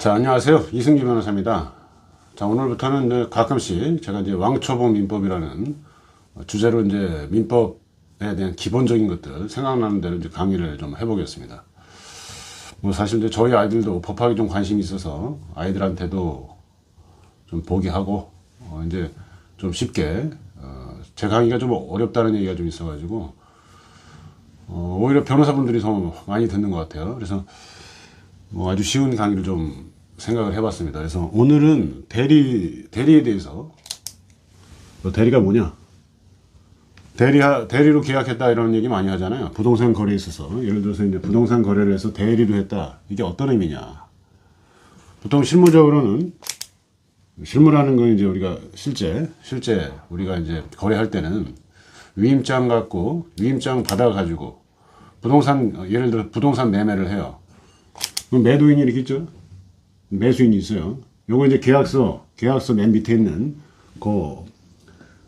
자, 안녕하세요. 이승기 변호사입니다. 자, 오늘부터는 이제 가끔씩 제가 이제 왕초보 민법이라는 주제로 이제 민법에 대한 기본적인 것들 생각나는 대로 이제 강의를 좀 해보겠습니다. 뭐 사실 이제 저희 아이들도 법학에 좀 관심이 있어서 아이들한테도 좀 보게 하고 이제 좀 쉽게 제 강의가 좀 어렵다는 얘기가 좀 있어가지고 오히려 변호사분들이 더 많이 듣는 것 같아요. 그래서 뭐 아주 쉬운 강의를 좀 생각을 해봤습니다. 그래서 오늘은 대리에 대해서 대리가 뭐냐? 대리로 계약했다 이런 얘기 많이 하잖아요. 부동산 거래에 있어서 예를 들어서 이제 부동산 거래를 해서 대리로 했다. 이게 어떤 의미냐? 보통 실무적으로는 실무라는 건 이제 우리가 실제 우리가 이제 거래할 때는 위임장 갖고 위임장 받아가지고 부동산 예를 들어 부동산 매매를 해요. 그럼 매도인이 이렇게 있죠. 매수인이 있어요. 요거 이제 계약서 맨 밑에 있는 그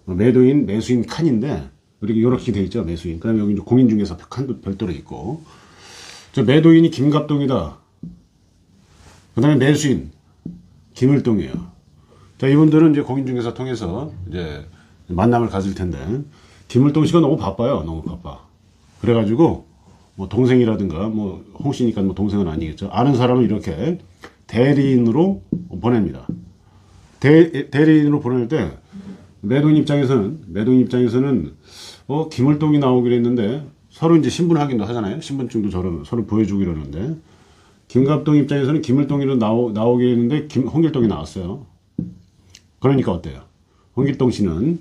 매도인 매수인 칸인데 이렇게 돼 있죠. 매수인. 그다음에 여기 이제 공인중개사 칸도 별도로 있고. 저 매도인이 김갑동이다. 그다음에 매수인 김을동이에요. 자, 이분들은 이제 공인중개사 통해서 이제 만남을 가질 텐데 김을동 씨가 너무 바빠요. 너무 바빠. 그래가지고 뭐 동생이라든가 뭐 홍씨니까 뭐 동생은 아니겠죠. 아는 사람을 이렇게 대리인으로 보냅니다. 대리인으로 보낼 때 매도인 입장에서는 김을동이 나오기로 했는데 서로 이제 신분 확인도 하잖아요. 신분증도 서로 보여주기로 하는데 김갑동 입장에서는 김을동이로 나오기로 했는데 홍길동이 나왔어요. 그러니까 어때요? 홍길동 씨는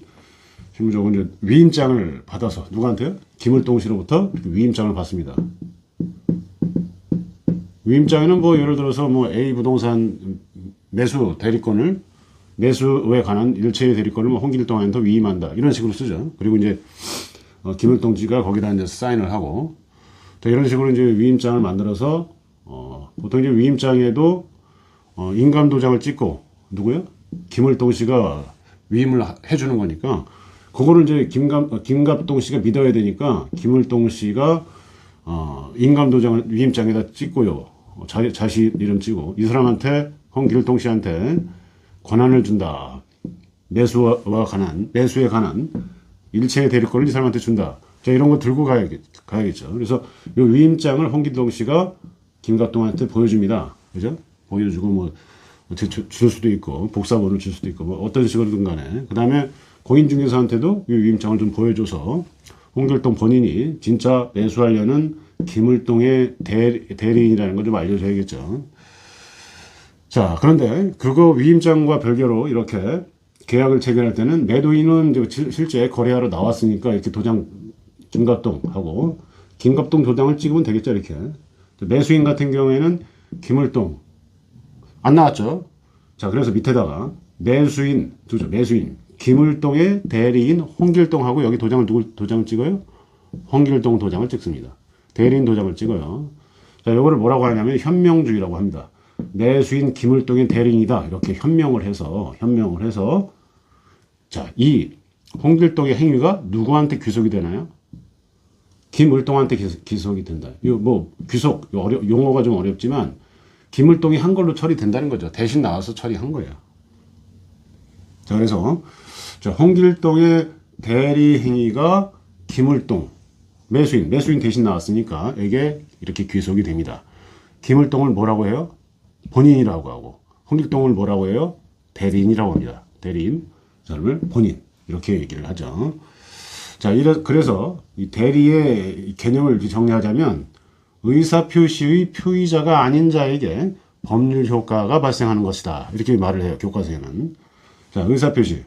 실무적으로 이제 위임장을 받아서 누구한테요? 김을동 씨로부터 위임장을 받습니다. 위임장에는 뭐 예를 들어서 뭐 A 부동산 매수 대리권을 매수에 관한 일체의 대리권을 뭐 홍길동한테 위임한다 이런 식으로 쓰죠. 그리고 이제 김을동 씨가 거기다 이제 사인을 하고 또 이런 식으로 이제 위임장을 만들어서 보통 이제 위임장에도 인감 도장을 찍고 누구요? 김을동 씨가 위임을 해주는 거니까 그거를 이제 김갑동 씨가 믿어야 되니까 김을동 씨가 인감 도장을 위임장에다 찍고요. 자신 이름 찍고 이 사람한테 홍길동 씨한테 권한을 준다. 매수에 관한 일체의 대리권을 이 사람한테 준다. 자, 이런 거 들고 가야겠죠. 그래서 이 위임장을 홍길동 씨가 김갑동한테 보여줍니다. 그죠? 보여주고 뭐 줄 수도 있고 복사본을 줄 수도 있고 뭐 어떤 식으로든 간에 그 다음에 공인중개사한테도 이 위임장을 좀 보여줘서 홍길동 본인이 진짜 매수하려는 김을동의 대리인이라는 걸 좀 알려줘야겠죠. 자, 그런데 그거 위임장과 별개로 이렇게 계약을 체결할 때는 매도인은 이제 실제 거래하러 나왔으니까 이렇게 도장 김갑동하고 김갑동 도장을 찍으면 되겠죠. 이렇게 매수인 같은 경우에는 김을동 안 나왔죠. 자, 그래서 밑에다가 매수인 김을동의 대리인 홍길동하고 여기 도장을 찍어요? 홍길동 도장을 찍습니다. 대리인 도장을 찍어요. 자, 요거를 뭐라고 하냐면 현명주의라고 합니다. 매수인 김을동의 대리인이다. 이렇게 현명을 해서 자, 이 홍길동의 행위가 누구한테 귀속이 되나요? 김을동한테 귀속이 된다. 이거 뭐 귀속 용어가 좀 어렵지만 김을동이 한 걸로 처리된다는 거죠. 대신 나와서 처리한 거예요. 자, 그래서 홍길동의 대리 행위가 김을동 매수인 대신 나왔으니까 이게 이렇게 귀속이 됩니다. 김을동을 뭐라고 해요? 본인이라고 하고 홍길동을 뭐라고 해요? 대리인이라고 합니다. 대리인, 사람을 본인 이렇게 얘기를 하죠. 자, 그래서 이 대리의 개념을 정리하자면 의사표시의 표의자가 아닌 자에게 법률 효과가 발생하는 것이다. 이렇게 말을 해요. 교과서에는. 자, 의사표시.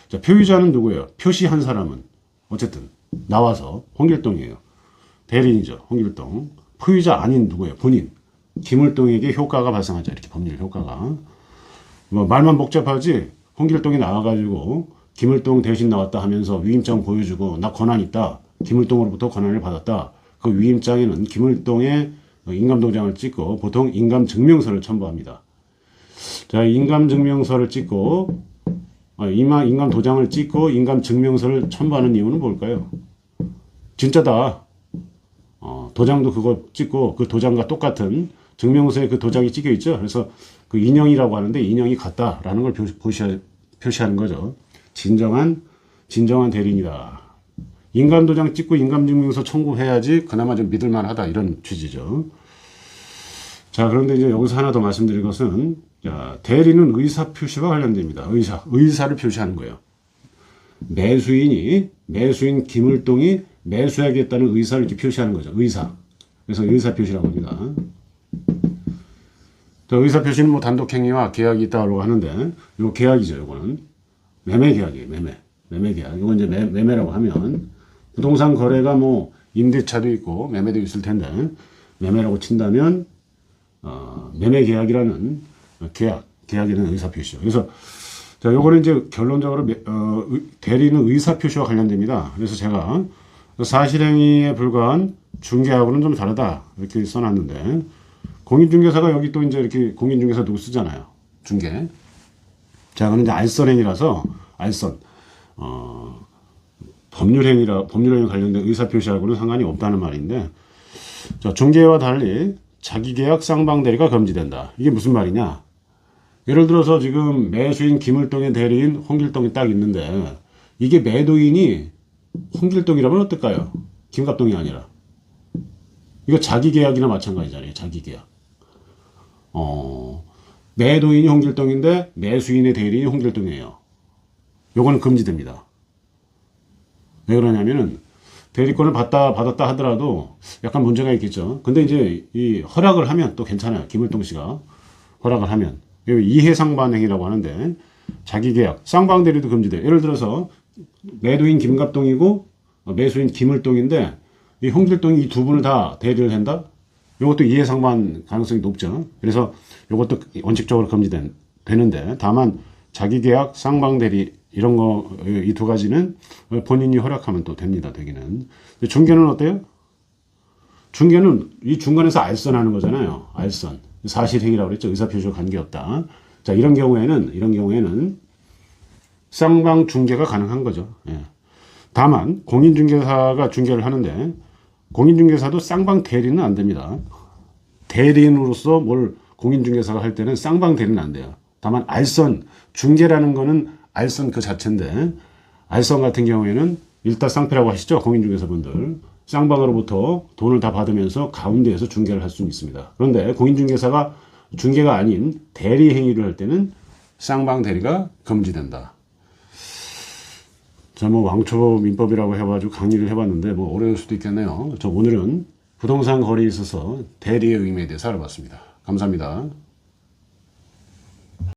자, 표의자는 누구예요? 표시한 사람은 어쨌든 나와서 홍길동이에요. 대리인이죠. 홍길동. 표의자 아닌 누구예요? 본인. 김을동에게 효과가 발생하죠. 이렇게 법률 효과가. 뭐 말만 복잡하지 홍길동이 나와가지고 김을동 대신 나왔다 하면서 위임장 보여주고 나 권한 있다. 김을동으로부터 권한을 받았다. 그 위임장에는 김을동의 인감도장을 찍고 보통 인감증명서를 첨부합니다. 자, 인감증명서를 찍고 인감도장을 찍고 인감증명서를 첨부하는 이유는 뭘까요? 진짜다. 도장도 그거 찍고 그 도장과 똑같은 증명서에 그 도장이 찍혀 있죠. 그래서 그 인형이라고 하는데 인형이 같다라는 걸 표시하는 거죠. 진정한 대리인이다. 인감 도장 찍고 인감 증명서 청구해야지 그나마 좀 믿을만하다 이런 취지죠. 자, 그런데 이제 여기서 하나 더 말씀드릴 것은, 자, 대리는 의사 표시와 관련됩니다. 의사를 표시하는 거예요. 매수인 김을동이 매수하겠다는 의사를 이렇게 표시하는 거죠. 의사. 그래서 의사 표시라고 합니다. 자, 의사 표시는 뭐 단독 행위와 계약이 있다고 하는데, 이거 계약이죠. 이거는 매매 계약이에요. 매매 계약. 이건 이제 매매라고 하면 부동산 거래가 뭐 임대차도 있고 매매도 있을 텐데, 매매라고 친다면 매매 계약이라는 계약에는 의사 표시죠. 그래서 자, 요거는 이제 결론적으로 대리는 의사 표시와 관련됩니다. 그래서 제가 사실행위에 불과한 중개하고는 좀 다르다 이렇게 써놨는데, 공인중개사가 여기 또 이제 이렇게 공인중개사 누구 쓰잖아요. 중개. 자, 그는 이제 알선행위라서 법률행위 관련된 의사 표시하고는 상관이 없다는 말인데, 자, 중개와 달리 자기계약 쌍방대리가 금지된다. 이게 무슨 말이냐? 예를 들어서 지금 매수인 김을동의 대리인 홍길동이 딱 있는데, 이게 매도인이 홍길동이라면 어떨까요? 김갑동이 아니라. 이거 자기계약이나 마찬가지잖아요. 자기계약. 매도인이 홍길동인데 매수인의 대리인이 홍길동이에요. 요거는 금지됩니다. 왜 그러냐면은 대리권을 받았다 하더라도 약간 문제가 있겠죠. 근데 이제 이 허락을 하면 또 괜찮아요. 김을동 씨가 허락을 하면. 이해상반행위라고 하는데, 자기계약, 쌍방대리도 금지돼요. 예를 들어서 매도인 김갑동이고 매수인 김을동인데 이 홍길동이 이 두 분을 다 대리를 한다? 이것도 이해상반 가능성이 높죠. 그래서 이것도 원칙적으로 금지되는데, 다만 자기계약, 쌍방대리 이런 거 이 두 가지는 본인이 허락하면 또 됩니다. 되기는. 중개는 어때요? 중개는 이 중간에서 알선하는 거잖아요. 알선. 사실행위라고 그랬죠. 의사표시와 관계없다. 자, 이런 경우에는 쌍방 중개가 가능한 거죠. 예. 다만 공인중개사가 중개를 하는데, 공인중개사도 쌍방 대리는 안 됩니다. 대리인으로서 뭘 공인중개사가 할 때는 쌍방 대리는 안 돼요. 다만 알선, 중개라는 거는 알선 그 자체인데, 알선 같은 경우에는 일타쌍피라고 하시죠. 공인중개사분들. 쌍방으로부터 돈을 다 받으면서 가운데에서 중개를 할 수는 있습니다. 그런데 공인중개사가 중개가 아닌 대리 행위를 할 때는 쌍방 대리가 금지된다. 자, 뭐 왕초 민법이라고 해가지고 강의를 해봤는데 뭐 어려울 수도 있겠네요. 오늘은 부동산 거래에 있어서 대리의 의미에 대해서 알아봤습니다. 감사합니다.